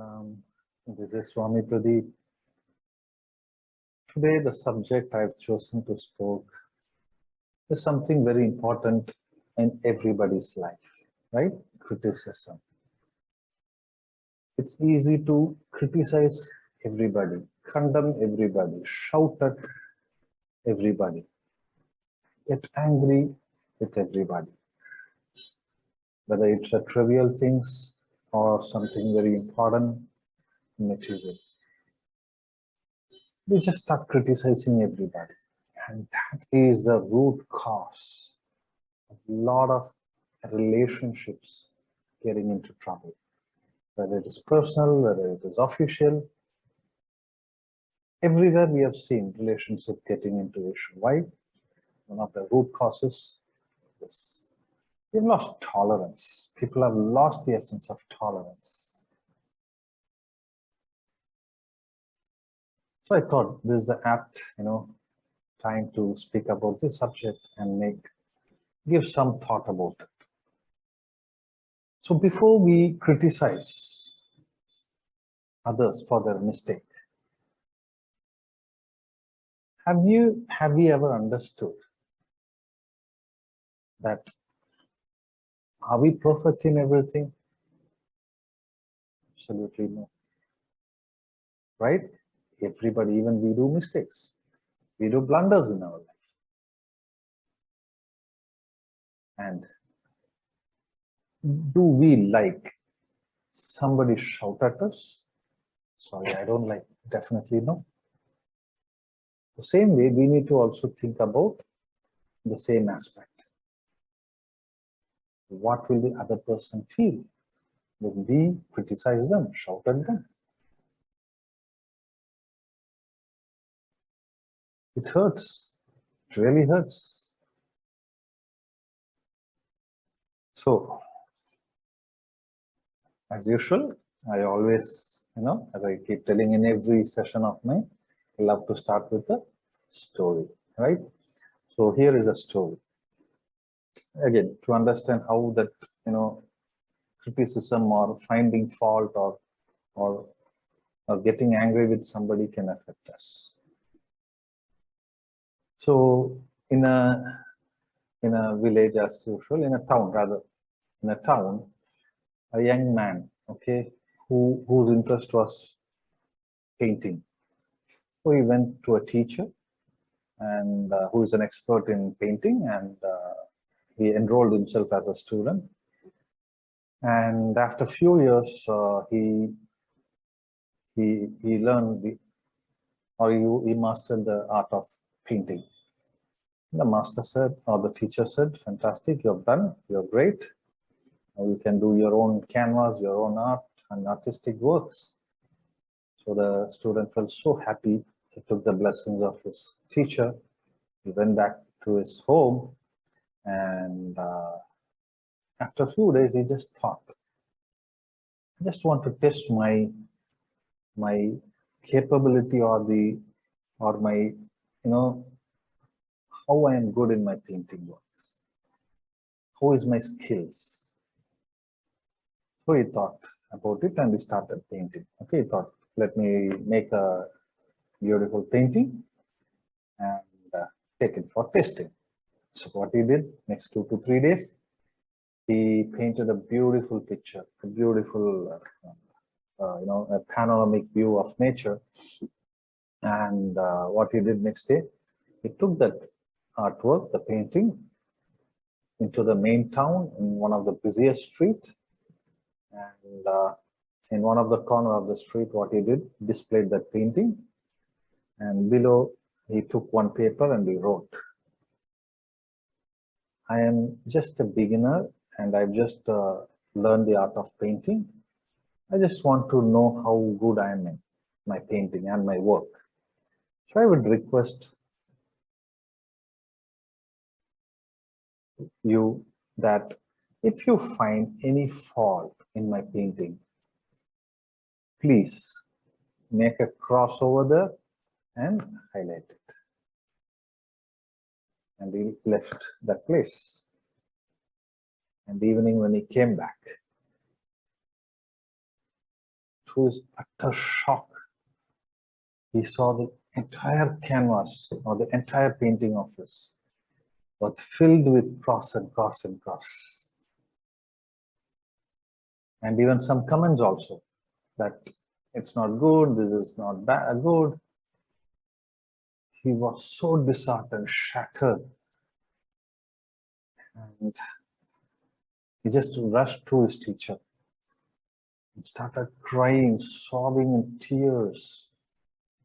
Pranam. This is Swami Pradeep. Today, the subject I've chosen to speak is something very important in everybody's life, right? Criticism. It's easy to criticize everybody, condemn everybody, shout at everybody, get angry with everybody, whether it's a trivial things or something very important material. We just start criticizing everybody. And that is the root cause of a lot of relationships getting into trouble. Whether it is personal, whether it is official, everywhere we have seen relationship getting into issue. Why? One of the root causes is we've lost tolerance. People have lost the essence of tolerance. So I thought this is the apt, time to speak about this subject and give some thought about it. So before we criticize others for their mistake, have we ever understood that are we perfect in everything? Absolutely no. Right? Everybody, even we do mistakes. We do blunders in our life. And do we like somebody shout at us? Sorry, I don't like. Definitely no. The same way, we need to also think about the same aspect. What will the other person feel when we criticize them, shout at them? It hurts. It really hurts. So, as usual, I always, as I keep telling in every session of mine, I love to start with a story, right? So here is a story. Again, to understand how that, criticism or finding fault or getting angry with somebody can affect us. So in a village, as usual, in a town rather, a young man, okay, whose interest was painting. So he went to a teacher and who is an expert in painting, and he enrolled himself as a student. And after a few years, he learned he mastered the art of painting. The master said, or the teacher said, "Fantastic, you've done, you're great. You can do your own canvas, your own art and artistic works." So the student felt so happy. He took the blessings of his teacher. He went back to his home, and after a few days, he just thought, "I just want to test my capability or my how I am good in my painting works. How is my skills?" So he thought about it and he started painting. Okay, he thought, let me make a beautiful painting and take it for testing. So what he did, next 2 to 3 days, he painted a beautiful picture, a beautiful, a panoramic view of nature. And what he did next day, he took that artwork, the painting, into the main town in one of the busiest streets. And in one of the corner of the street, what he did, displayed that painting. And below, he took one paper and he wrote, "I am just a beginner and I've just learned the art of painting. I just want to know how good I am in my painting and my work. So I would request you that if you find any fault in my painting, please make a cross over there and highlight it." And he left that place. And evening when he came back to his utter shock, he saw the entire canvas or the entire painting of his was filled with cross and cross and cross. And even some comments also that it's not good, this is not bad, good. He was so disheartened, shattered, and he just rushed to his teacher and started crying, sobbing in tears.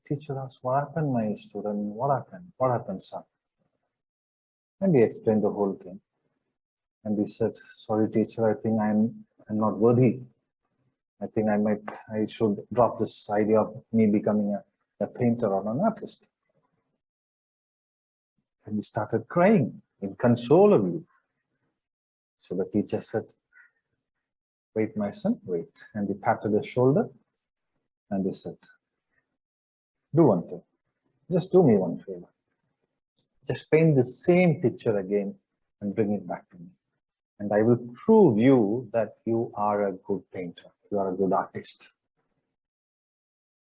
Teacher asked, "What happened, my student? What happened? What happened, son?" And he explained the whole thing. And he said, "Sorry, teacher, I think I'm not worthy. I think I should drop this idea of me becoming a painter or an artist." And he started crying inconsolably. So the teacher said, "Wait, my son, wait." And he patted his shoulder and he said, "Do one thing. Just do me one favor. Just paint the same picture again and bring it back to me. And I will prove you that you are a good painter. You are a good artist."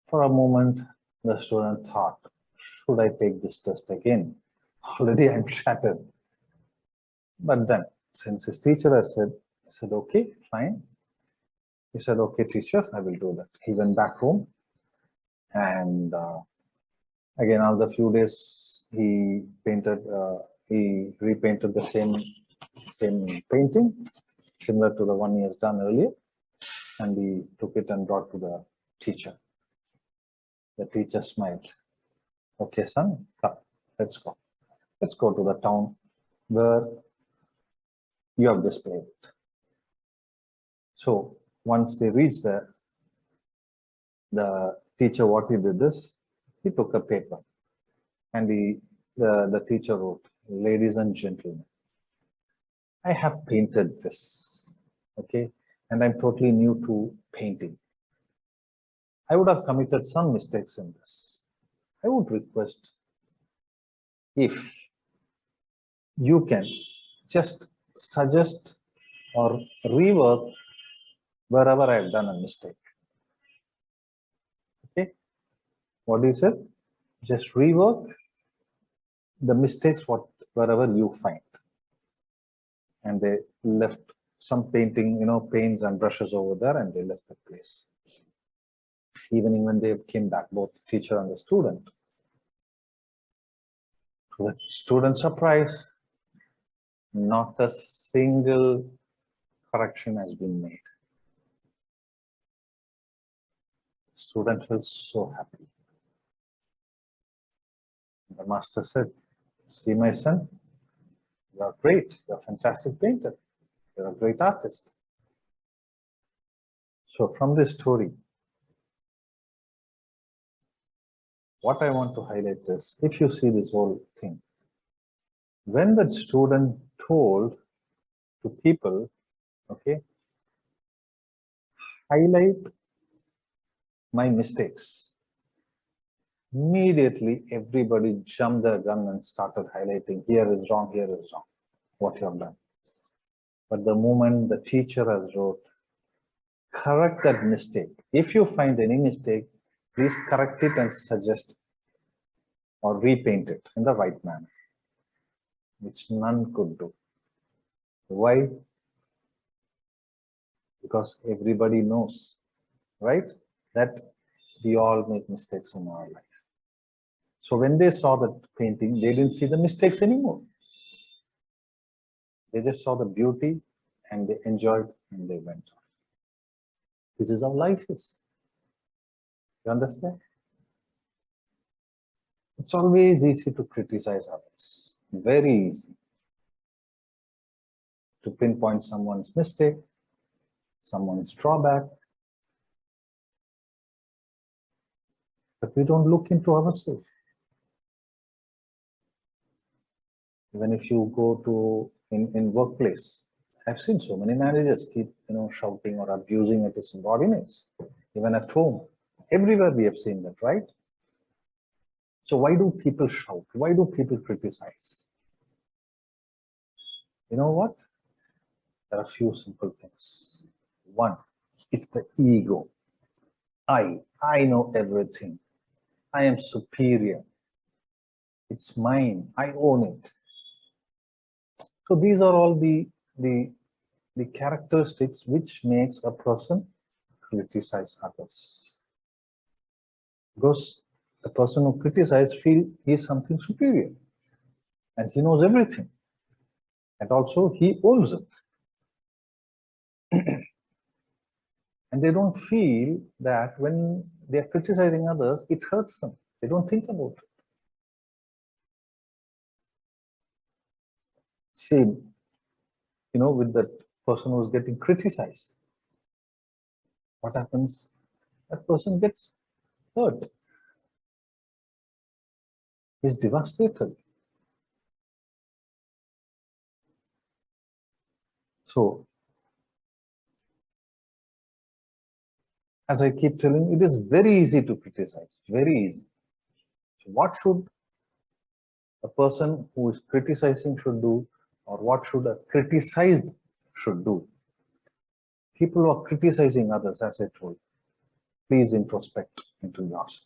For a moment, the student thought, should I take this test again? Already I'm shattered. But then, since his teacher has said, he said, "Okay, fine." He said, "Okay, teacher, I will do that." He went back home, and again, after a few days, he repainted the same painting, similar to the one he has done earlier, and he took it and brought to the teacher. The teacher smiled. "Okay, son, come, let's go. Let's go to the town where you have displayed it." So once they reached there, the teacher, what he did is, he took a paper and the teacher wrote, "Ladies and gentlemen, I have painted this, okay, and I'm totally new to painting. I would have committed some mistakes in this. I would request if you can just suggest or rework wherever I've done a mistake." Okay, what he said? Just rework the mistakes wherever you find. And they left some painting, paints and brushes over there, and they left the place. Even when they came back, both the teacher and the student, to the student's surprise, not a single correction has been made. The student felt so happy. The master said, "See, my son, you are great. You're a fantastic painter. You're a great artist." So from this story, what I want to highlight is, if you see this whole thing, when the student told to people, okay, highlight my mistakes, immediately everybody jumped their gun and started highlighting, here is wrong, what you have done. But the moment the teacher has wrote, correct that mistake. If you find any mistake, please correct it and suggest or repaint it in the right manner, which none could do. Why? Because everybody knows, right, that we all make mistakes in our life. So when they saw that painting, they didn't see the mistakes anymore. They just saw the beauty and they enjoyed and they went off. This is how life is. You understand? It's always easy to criticize others. Very easy to pinpoint someone's mistake, someone's drawback. But we don't look into ourselves. Even if you go to in workplace, I've seen so many managers keep shouting or abusing at his subordinates, even at home. Everywhere we have seen that, right? So why do people shout? Why do people criticize? You know what? There are a few simple things. One, it's the ego. I know everything. I am superior. It's mine. I own it. So these are all the the characteristics which makes a person criticize others. Because the person who criticizes feel he is something superior and he knows everything. And also he owns it. And they don't feel that when they are criticizing others, it hurts them. They don't think about it. Same, with that person who's getting criticized. What happens? That person gets hurt. He's devastated. So, as I keep telling, it is very easy to criticize, very easy. So what should a person who is criticizing should do, or what should a criticized should do? People who are criticizing others, as I told, please introspect into yourself.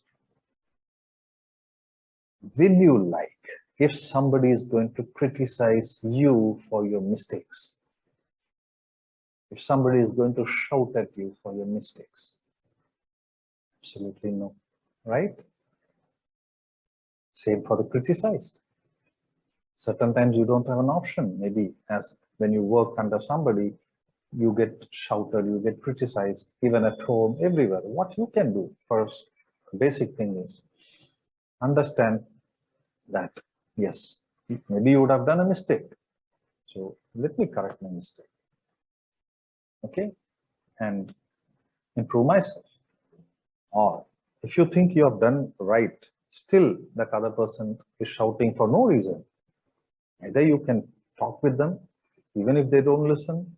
Will you like if somebody is going to criticize you for your mistakes? If somebody is going to shout at you for your mistakes? Absolutely no, right? Same for the criticized. Certain times you don't have an option. Maybe as when you work under somebody, you get shouted, you get criticized, even at home, everywhere. What you can do first, basic thing is understand that, yes, maybe you would have done a mistake. So let me correct my mistake. Okay? And improve myself. Or if you think you have done right, still that other person is shouting for no reason. Either you can talk with them, even if they don't listen.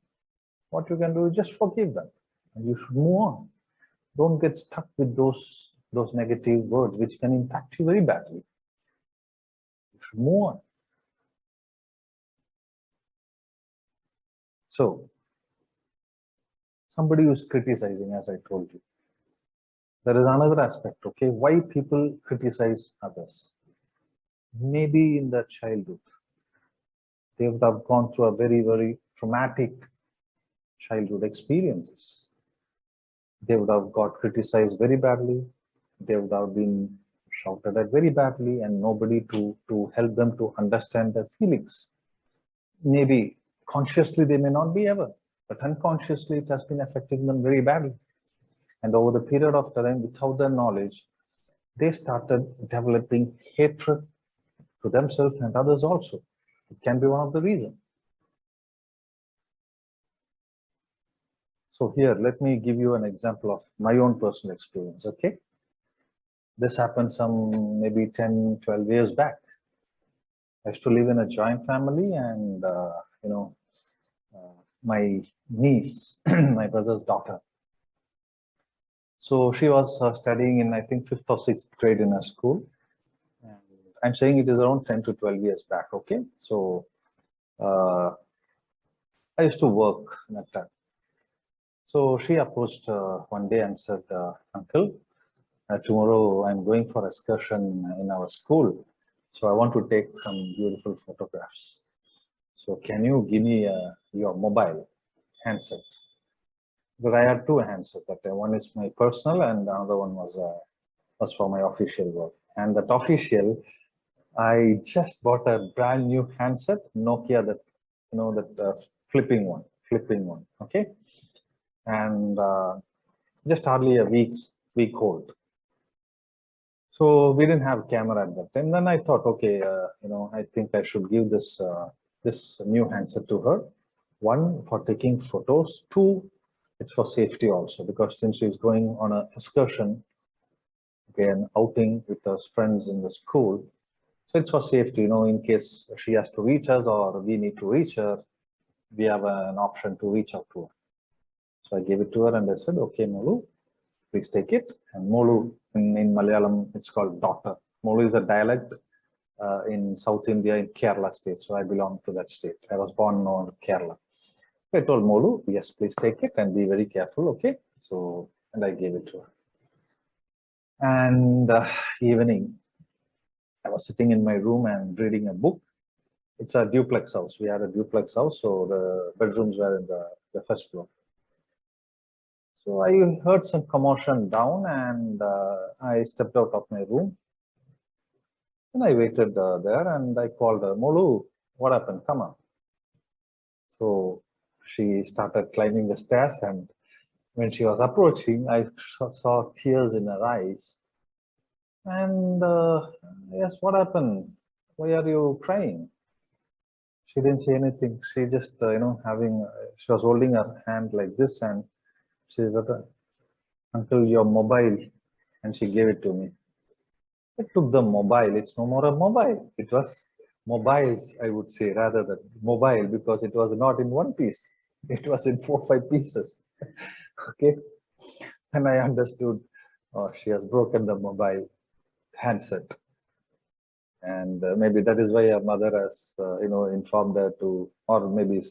What you can do is just forgive them. And you should move on. Don't get stuck with those negative words which can impact you very badly. You should move on. So, somebody who's criticizing, as I told you, there is another aspect, okay? Why people criticize others? Maybe in their childhood, they would have gone through a very, very traumatic childhood experiences. They would have got criticized very badly. They would have been shouted at very badly, and nobody to help them to understand their feelings. Maybe consciously they may not be ever, but unconsciously it has been affecting them very badly. And over the period of time, without their knowledge, they started developing hatred to themselves and others also. It can be one of the reasons. So here, let me give you an example of my own personal experience, okay? This happened some maybe 10, 12 years back. I used to live in a joint family, and my niece, my brother's daughter. So she was studying in, I think, 5th or 6th grade in a school. And I'm saying it is around 10 to 12 years back, okay? So I used to work at that time. So she approached one day and said, Uncle, tomorrow I'm going for excursion in our school. So I want to take some beautiful photographs. So can you give me your mobile handset? But I had two handsets that time. One is my personal, and the other one was for my official work. And that official, I just bought a brand new handset, Nokia, that flipping one, okay, and just hardly a week old. So we didn't have camera at that time. Then I thought, okay, I think I should give this new handset to her. One, for taking photos. Two, it's for safety also, because since she's going on an excursion, okay, an outing with her friends in the school, so it's for safety, in case she has to reach us or we need to reach her, we have an option to reach out to her. So I gave it to her and I said, okay, Molu, please take it. And Molu in Malayalam, it's called daughter. Molu is a dialect in South India, in Kerala state. So I belong to that state. I was born in Kerala. So I told Molu, yes, please take it and be very careful, okay? So, and I gave it to her. And evening, I was sitting in my room and reading a book. It's a duplex house. We had a duplex house, so the bedrooms were in the first floor. So I heard some commotion down, and I stepped out of my room. And I waited there, and I called her, Molu, what happened? Come on. So she started climbing the stairs, and when she was approaching, I saw tears in her eyes. And yes, what happened? Why are you crying? She didn't say anything. She just, she was holding her hand like this, and she said, Uncle, your mobile. And she gave it to me. I took the mobile. It's no more a mobile. It was mobiles, I would say, rather than mobile, because it was not in one piece. It was in 4 or 5 pieces. Okay. And I understood, oh, she has broken the mobile handset. And maybe that is why her mother has, informed her to, or maybe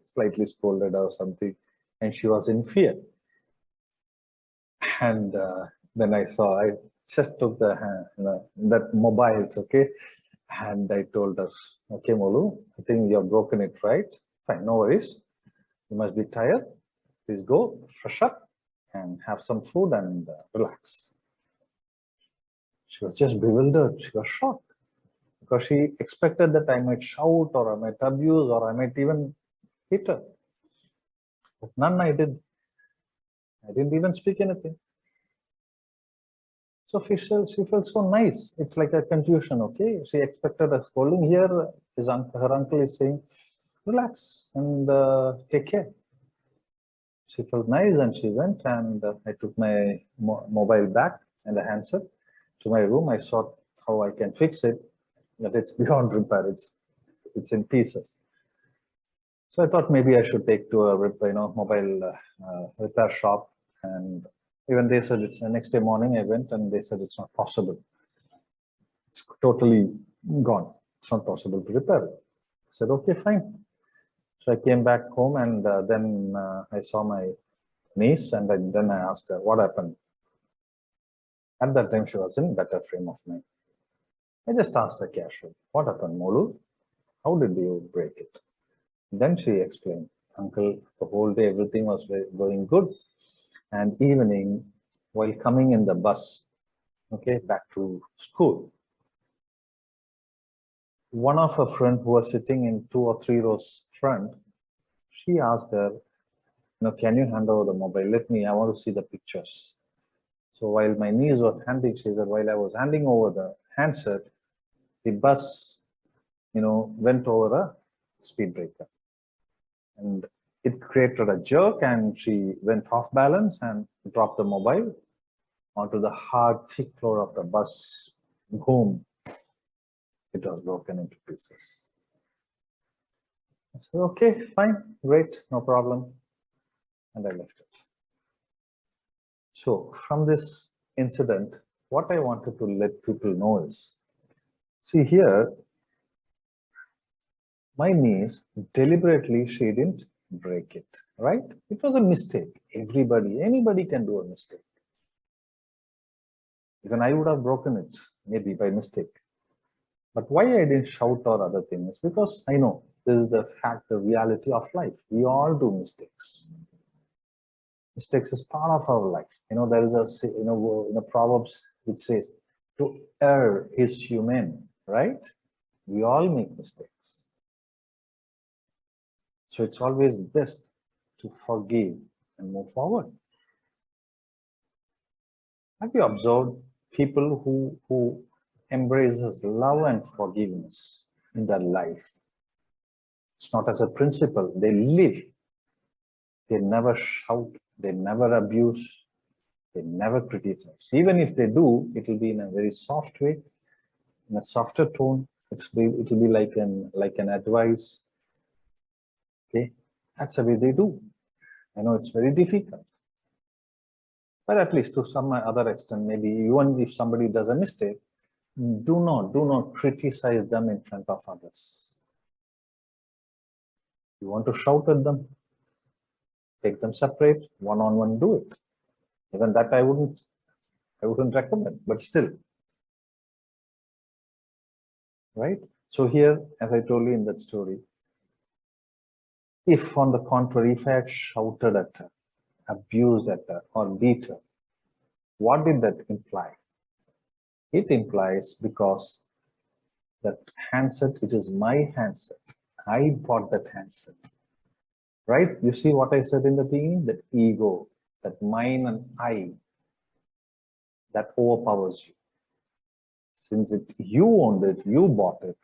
slightly scolded her or something. And she was in fear. And then I just took that mobiles, okay, and I told her, okay, Molu, I think you have broken it, right? Fine, no worries. You must be tired. Please go, fresh up, and have some food and relax. She was just bewildered. She was shocked because she expected that I might shout or I might abuse or I might even hit her. But none I did. I didn't even speak anything. So she felt so nice. It's like a confusion, okay? She expected a scolding. Here, her uncle is saying, relax and take care. She felt nice and she went, and I took my mobile back and the handset to my room. I saw how I can fix it, but it's beyond repair. It's in pieces. So I thought maybe I should take to a mobile repair shop, and even they said it's the next day morning. I went and they said it's not possible. It's totally gone. It's not possible to repair it. I said, okay, fine. So I came back home, and then I saw my niece, and then I asked her what happened. At that time, she was in better frame of mind. I just asked her casually, what happened, Molu? How did you break it? Then she explained, Uncle, the whole day everything was going good. And evening, while coming in the bus, okay, back to school, one of her friends who was sitting in 2 or 3 rows front, she asked her, can you hand over the mobile? I want to see the pictures. So while my niece was handing, she said, while I was handing over the handset, the bus, went over a speed breaker. And it created a jerk, and she went off balance and dropped the mobile onto the hard, thick floor of the bus. Boom. It was broken into pieces. I said, okay, fine, great, no problem. And I left it. So from this incident, what I wanted to let people know is, see here, my niece, deliberately, she didn't break it, right? It was a mistake. Anybody can do a mistake. Even I would have broken it, maybe by mistake. But why I didn't shout or other things? Because I know this is the fact, the reality of life. We all do mistakes. Mistakes is part of our life. There is a Proverbs which says, to err is human, right? We all make mistakes. So it's always best to forgive and move forward. Have you observed people who embraces love and forgiveness in their life? It's not as a principle. They live. They never shout. They never abuse. They never criticize. Even if they do, it will be in a very soft way, in a softer tone. It will be like an advice. Okay, that's the way they do. I know it's very difficult, but at least to some other extent, maybe even if somebody does a mistake, do not criticize them in front of others. You want to shout at them, take them separate, one-on-one, do it. Even that I wouldn't I wouldn't recommend, but still, right? So here, as I told you in that story, if on the contrary, if I had shouted at her, abused at her, or beat her, what did that imply? It implies because that handset, it is my handset. I bought that handset, right? You see what I said in the beginning? That ego, that mine and I, that overpowers you. Since you owned it, you bought it,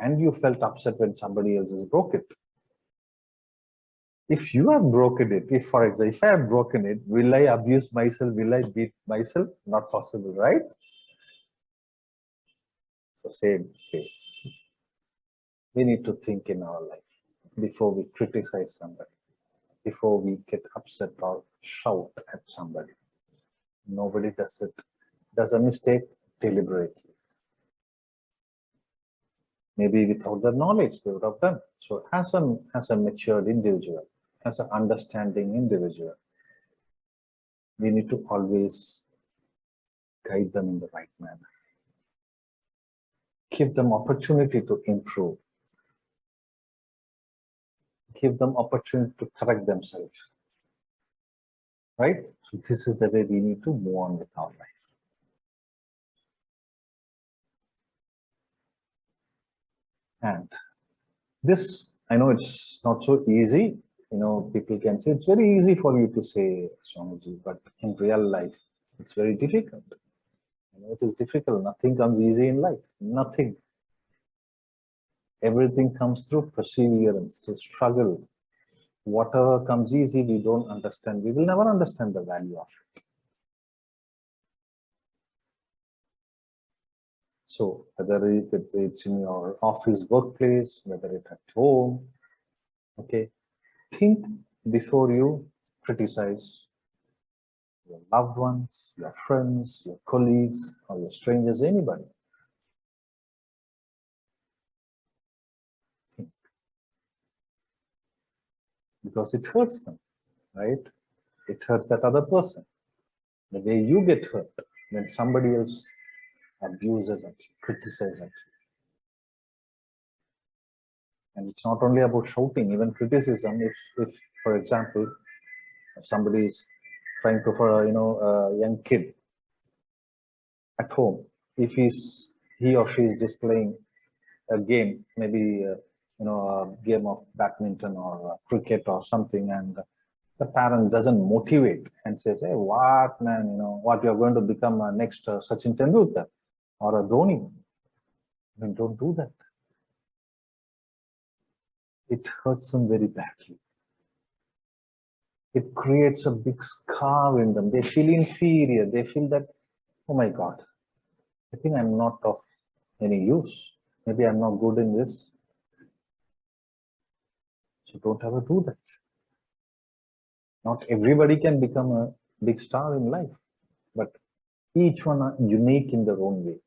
and you felt upset when somebody else has broke it. If you have broken it, if for example, if I have broken it, will I abuse myself? Will I beat myself? Not possible, right? So same way. We need to think in our life before we criticize somebody, before we get upset or shout at somebody. Nobody does a mistake deliberately. Maybe without the knowledge they would have done. So as a matured individual, as an understanding individual, we need to always guide them in the right manner. Give them opportunity to improve. Give them opportunity to correct themselves. Right? So this is the way we need to move on with our life. And this, I know it's not so easy. You know, people can say it's very easy for you to say, Swamiji, but in real life, it's very difficult. You know, it is difficult. Nothing comes easy in life. Nothing. Everything comes through perseverance, through struggle. Whatever comes easy, we don't understand. We will never understand the value of it. So whether it's in your office, workplace, whether it's at home, okay, think before you criticize your loved ones, your friends, your colleagues, or your strangers, anybody. Think. Because it hurts them, right? It hurts that other person. The way you get hurt when somebody else abuses at you, criticizes at you. And it's not only about shouting, even criticism. If for example, if somebody is trying to, for a young kid at home, if he or she is displaying a game, maybe a game of badminton or cricket or something, and the parent doesn't motivate and says, "Hey, what man? What you're going to become next Sachin Tendulkar or a Dhoni?" I mean, don't do that. It hurts them very badly. It creates a big scar in them. They feel inferior. They feel that, oh my God, I think I'm not of any use. Maybe I'm not good in this. So don't ever do that. Not everybody can become a big star in life, but each one are unique in their own way.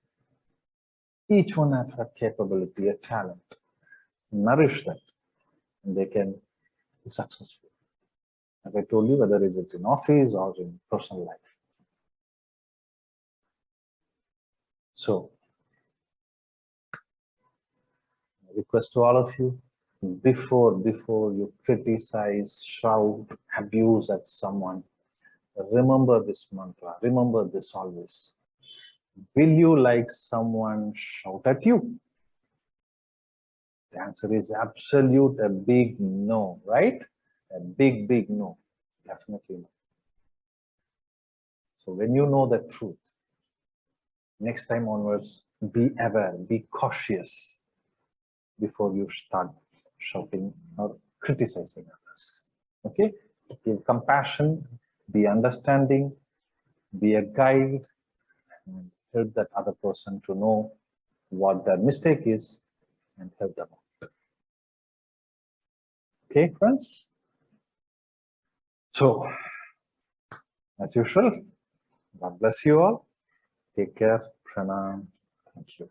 Each one has a capability, a talent. Nourish that, and they can be successful. As I told you, whether it's in office or in personal life. So, request to all of you, before you criticize, shout, abuse at someone, remember this mantra, remember this always. Will you like someone shout at you? The answer is absolute, a big no, right? A big no, definitely no. So when you know the truth, next time onwards, be aware, be cautious before you start shouting or criticizing others. Okay? Give compassion, be understanding, be a guide, and help that other person to know what their mistake is and help them out. Okay, friends? So, as usual, God bless you all. Take care. Pranam. Thank you.